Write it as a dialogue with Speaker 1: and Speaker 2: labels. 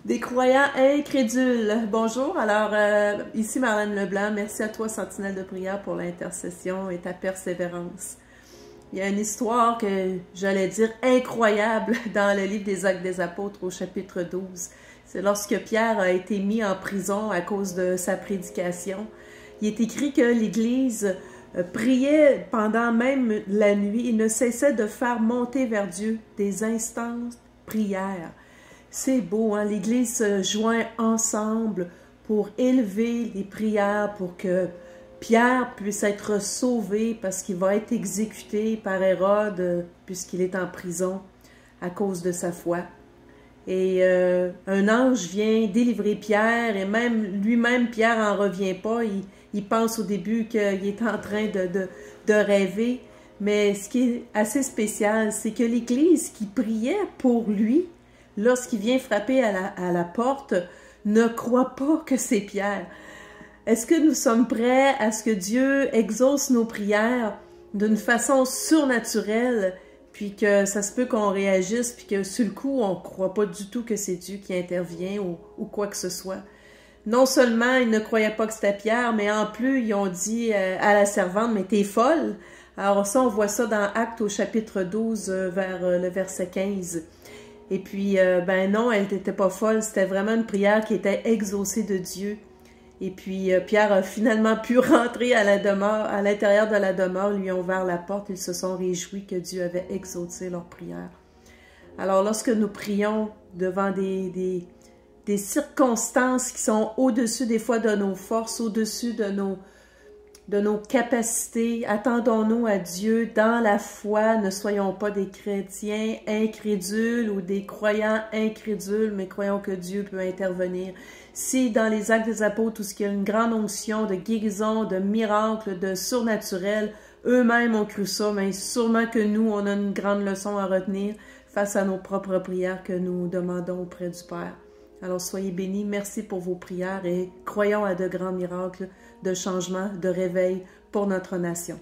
Speaker 1: Des croyants incrédules. Bonjour, alors ici Marlène Leblanc, merci à toi Sentinelle de prière pour l'intercession et ta persévérance. Il y a une histoire que j'allais dire incroyable dans le livre des Actes des Apôtres au chapitre 12. C'est lorsque Pierre a été mis en prison à cause de sa prédication. Il est écrit que l'Église priait pendant même la nuit et ne cessait de faire monter vers Dieu des instances prières. C'est beau, hein? L'Église se joint ensemble pour élever les prières pour que Pierre puisse être sauvé parce qu'il va être exécuté par Hérode puisqu'il est en prison à cause de sa foi. Et un ange vient délivrer Pierre et même lui-même, Pierre n'en revient pas. Il pense au début qu'il est en train de rêver. Mais ce qui est assez spécial, c'est que l'Église qui priait pour lui, lorsqu'il vient frapper à la porte, ne croit pas que c'est Pierre. Est-ce que nous sommes prêts à ce que Dieu exauce nos prières d'une façon surnaturelle, puis que ça se peut qu'on réagisse, puis que sur le coup, on ne croit pas du tout que c'est Dieu qui intervient ou quoi que ce soit? Non seulement ils ne croyaient pas que c'était Pierre, mais en plus, ils ont dit à la servante, « Mais t'es folle! » Alors ça, on voit ça dans Actes au chapitre 12, vers le verset 15. Et puis, ben non, elle n'était pas folle, c'était vraiment une prière qui était exaucée de Dieu. Et puis, Pierre a finalement pu rentrer à la demeure, à l'intérieur de la demeure, lui ont ouvert la porte, ils se sont réjouis que Dieu avait exaucé leur prière. Alors, lorsque nous prions devant des circonstances qui sont au-dessus des fois de nos forces, au-dessus de nos capacités. Attendons-nous à Dieu dans la foi. Ne soyons pas des chrétiens incrédules ou des croyants incrédules, mais croyons que Dieu peut intervenir. Si dans les Actes des Apôtres, où il y a une grande onction de guérison, de miracles, de surnaturel, eux-mêmes ont cru ça, mais sûrement que nous, on a une grande leçon à retenir face à nos propres prières que nous demandons auprès du Père. Alors soyez bénis, merci pour vos prières et croyons à de grands miracles de changement, de réveil pour notre nation.